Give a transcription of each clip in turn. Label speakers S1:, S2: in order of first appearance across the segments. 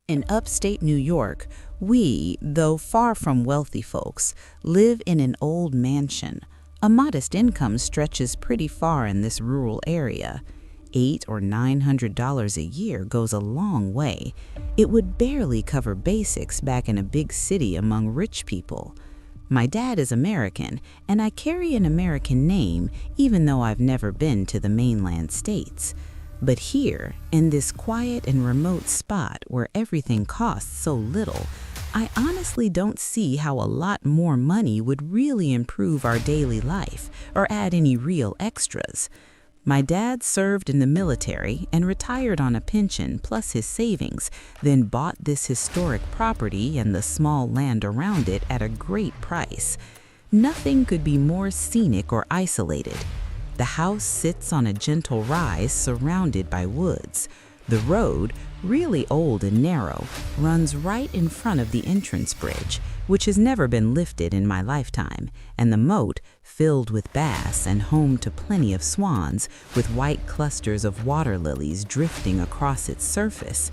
S1: In upstate New York, we, though far from wealthy folks, live in an old mansion. A modest income stretches pretty far in this rural area. $800 or $900 a year goes a long way. It would barely cover basics back in a big city among rich people. My dad is American, and I carry an American name even though I've never been to the mainland states. But here, in this quiet and remote spot where everything costs so little, I honestly don't see how a lot more money would really improve our daily life or add any real extras. My dad served in the military and retired on a pension plus his savings, then bought this historic property and the small land around it at a great price. Nothing could be more scenic or isolated. The house sits on a gentle rise surrounded by woods. The road, really old and narrow, runs right in front of the entrance bridge, which has never been lifted in my lifetime, and the moat, filled with bass and home to plenty of swans, with white clusters of water lilies drifting across its surface.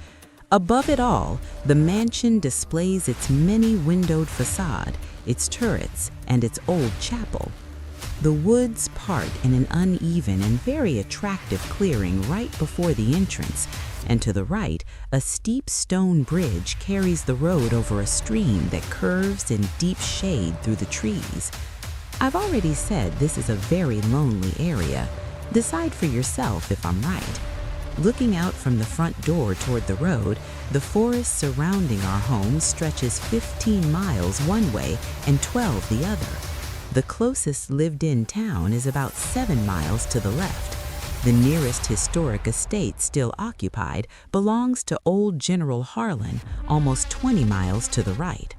S1: Above it all, the mansion displays its many-windowed facade, its turrets, and its old chapel. The woods part in an uneven and very attractive clearing right before the entrance, and to the right, a steep stone bridge carries the road over a stream that curves in deep shade through the trees. I've already said this is a very lonely area. Decide for yourself if I'm right. Looking out from the front door toward the road, the forest surrounding our home stretches 15 miles one way and 12 the other. The closest lived-in town is about 7 miles to the left. The nearest historic estate still occupied belongs to old General Harlan, almost 20 miles to the right.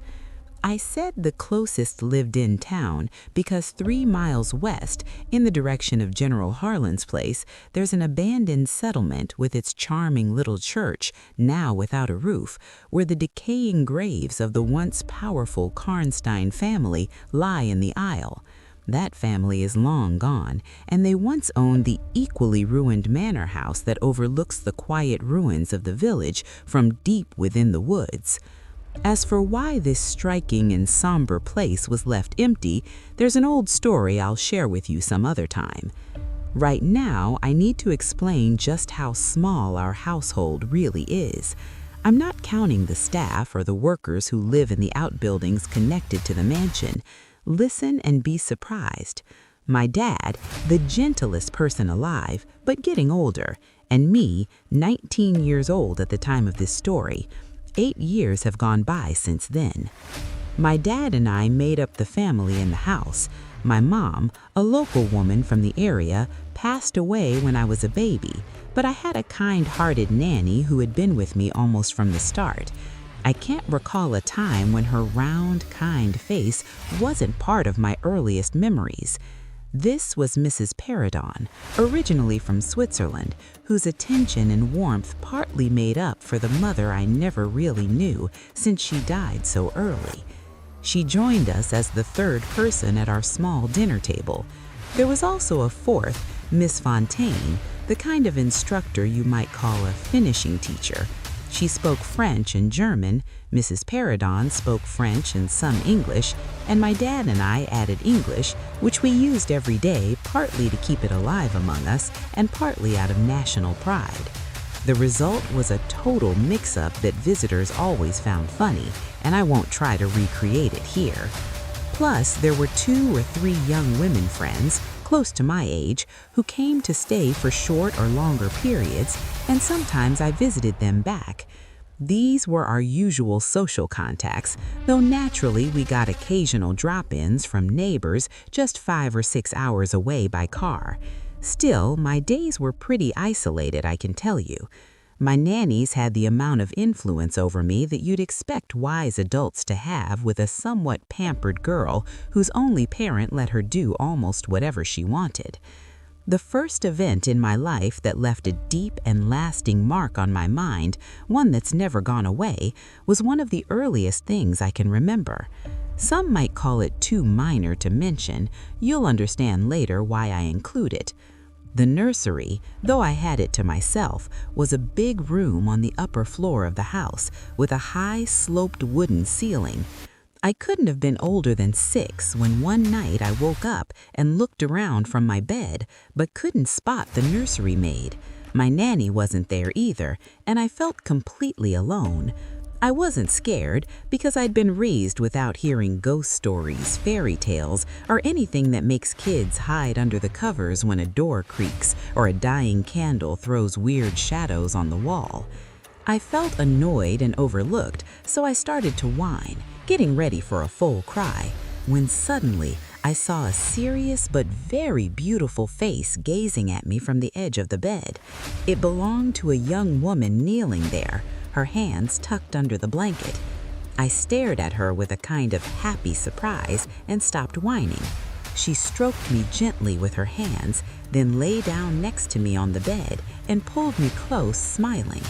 S1: I said the closest lived-in town because 3 miles west, in the direction of General Harlan's place, there's an abandoned settlement with its charming little church, now without a roof, where the decaying graves of the once powerful Karnstein family lie in the aisle. That family is long gone, and they once owned the equally ruined manor house that overlooks the quiet ruins of the village from deep within the woods. As for why this striking and somber place was left empty, there's an old story I'll share with you some other time. Right now, I need to explain just how small our household really is. I'm not counting the staff or the workers who live in the outbuildings connected to the mansion. Listen and be surprised. My dad, the gentlest person alive, but getting older, and me, 19 years old at the time of this story. 8 years have gone by since then. My dad and I made up the family in the house. My mom, a local woman from the area, passed away when I was a baby, but I had a kind-hearted nanny who had been with me almost from the start. I can't recall a time when her round, kind face wasn't part of my earliest memories. This was Mrs. Paradon, originally from Switzerland, whose attention and warmth partly made up for the mother I never really knew since she died so early. She joined us as the third person at our small dinner table. There was also a fourth, Miss Fontaine, the kind of instructor you might call a finishing teacher. She spoke French and German, Mrs. Paradon spoke French and some English, and my dad and I added English, which we used every day partly to keep it alive among us and partly out of national pride. The result was a total mix-up that visitors always found funny, and I won't try to recreate it here. Plus, there were 2 or 3 young women friends, close to my age, who came to stay for short or longer periods, and sometimes I visited them back. These were our usual social contacts, though naturally we got occasional drop-ins from neighbors just 5 or 6 hours away by car. Still, my days were pretty isolated, I can tell you. My nannies had the amount of influence over me that you'd expect wise adults to have with a somewhat pampered girl whose only parent let her do almost whatever she wanted. The first event in my life that left a deep and lasting mark on my mind, one that's never gone away, was one of the earliest things I can remember. Some might call it too minor to mention. You'll understand later why I include it. The nursery, though I had it to myself, was a big room on the upper floor of the house with a high, sloped wooden ceiling. I couldn't have been older than 6 when one night I woke up and looked around from my bed, but couldn't spot the nursery maid. My nanny wasn't there either, and I felt completely alone. I wasn't scared because I'd been raised without hearing ghost stories, fairy tales, or anything that makes kids hide under the covers when a door creaks or a dying candle throws weird shadows on the wall. I felt annoyed and overlooked, so I started to whine, getting ready for a full cry, when suddenly I saw a serious but very beautiful face gazing at me from the edge of the bed. It belonged to a young woman kneeling there, her hands tucked under the blanket. I stared at her with a kind of happy surprise and stopped whining. She stroked me gently with her hands, then lay down next to me on the bed and pulled me close, smiling.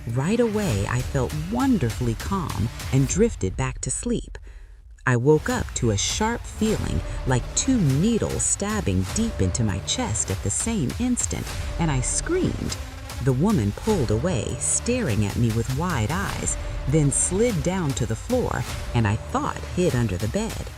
S1: Right away, I felt wonderfully calm and drifted back to sleep. I woke up to a sharp feeling like 2 needles stabbing deep into my chest at the same instant, and I screamed. The woman pulled away, staring at me with wide eyes, then slid down to the floor and I thought hid under the bed.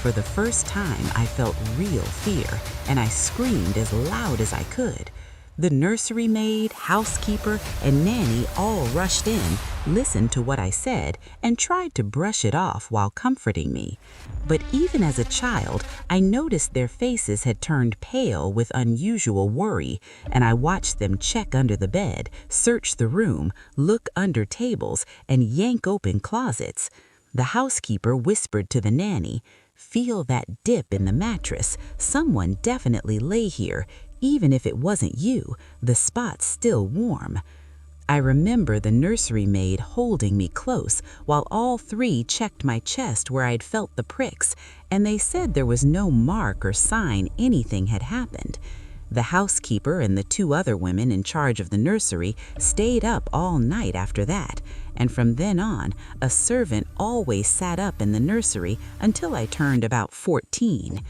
S1: For the first time, I felt real fear, and I screamed as loud as I could. The nursery maid, housekeeper, and nanny all rushed in, listened to what I said, and tried to brush it off while comforting me. But even as a child, I noticed their faces had turned pale with unusual worry, and I watched them check under the bed, search the room, look under tables, and yank open closets. The housekeeper whispered to the nanny, "Feel that dip in the mattress. Someone definitely lay here. Even if it wasn't you, the spot's still warm." I remember the nursery maid holding me close while all 3 checked my chest where I'd felt the pricks, and they said there was no mark or sign anything had happened. The housekeeper and the 2 other women in charge of the nursery stayed up all night after that, and from then on, a servant always sat up in the nursery until I turned about 14.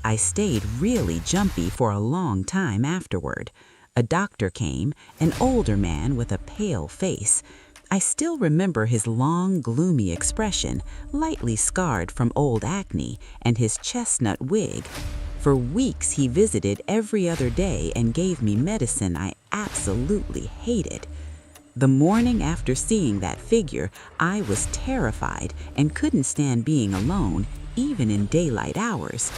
S1: I stayed really jumpy for a long time afterward. A doctor came, an older man with a pale face. I still remember his long, gloomy expression, lightly scarred from old acne, and his chestnut wig. For weeks he visited every other day and gave me medicine I absolutely hated. The morning after seeing that figure, I was terrified and couldn't stand being alone, even in daylight hours.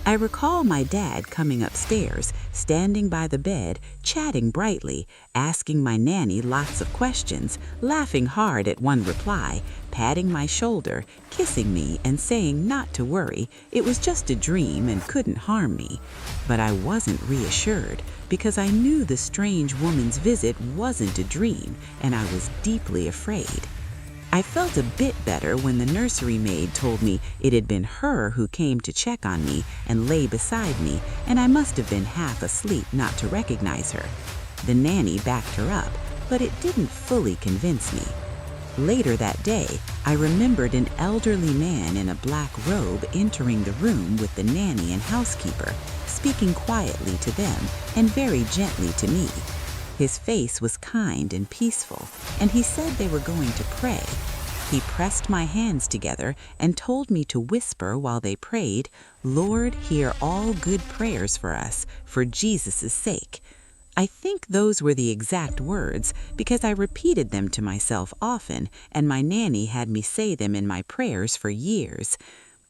S1: I recall my dad coming upstairs, standing by the bed, chatting brightly, asking my nanny lots of questions, laughing hard at one reply, patting my shoulder, kissing me, and saying not to worry, it was just a dream and couldn't harm me. But I wasn't reassured, because I knew the strange woman's visit wasn't a dream, and I was deeply afraid. I felt a bit better when the nursery maid told me it had been her who came to check on me and lay beside me, and I must have been half asleep not to recognize her. The nanny backed her up, but it didn't fully convince me. Later that day, I remembered an elderly man in a black robe entering the room with the nanny and housekeeper, speaking quietly to them and very gently to me. His face was kind and peaceful, and he said they were going to pray. He pressed my hands together and told me to whisper while they prayed, "Lord, hear all good prayers for us, for Jesus' sake." I think those were the exact words because I repeated them to myself often, and my nanny had me say them in my prayers for years.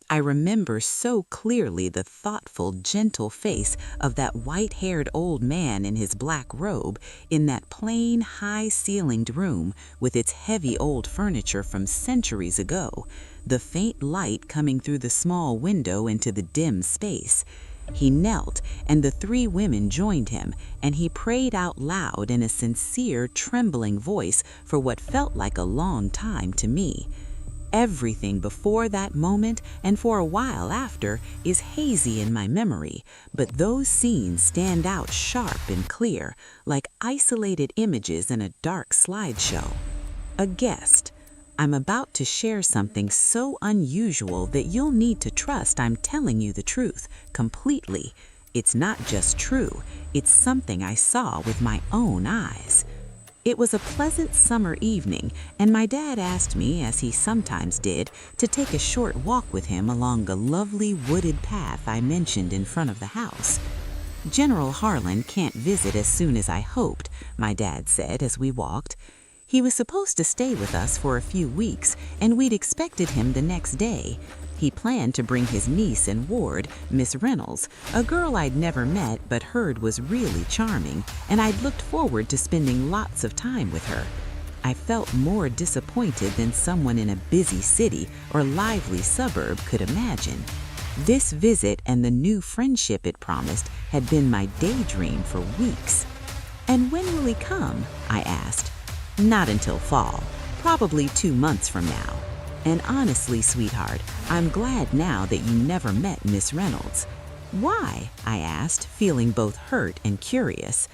S1: I remember so clearly the thoughtful, gentle face of that white-haired old man in his black robe in that plain, high-ceilinged room with its heavy old furniture from centuries ago, the faint light coming through the small window into the dim space. He knelt, and the 3 women joined him, and he prayed out loud in a sincere, trembling voice for what felt like a long time to me. Everything before that moment and for a while after is hazy in my memory, but those scenes stand out sharp and clear, like isolated images in a dark slideshow. A guest. I'm about to share something so unusual that you'll need to trust I'm telling you the truth completely. It's not just true, it's something I saw with my own eyes. It was a pleasant summer evening, and my dad asked me, as he sometimes did, to take a short walk with him along the lovely wooded path I mentioned in front of the house. General Harlan can't visit as soon as I hoped, my dad said as we walked. He was supposed to stay with us for a few weeks, and we'd expected him the next day. He planned to bring his niece and ward, Miss Reynolds, a girl I'd never met but heard was really charming, and I'd looked forward to spending lots of time with her. I felt more disappointed than someone in a busy city or lively suburb could imagine. This visit and the new friendship it promised had been my daydream for weeks. "And when will he come?" I asked. "Not until fall, probably 2 months from now. And honestly, sweetheart, I'm glad now that you never met Miss Reynolds." "Why?" I asked, feeling both hurt and curious.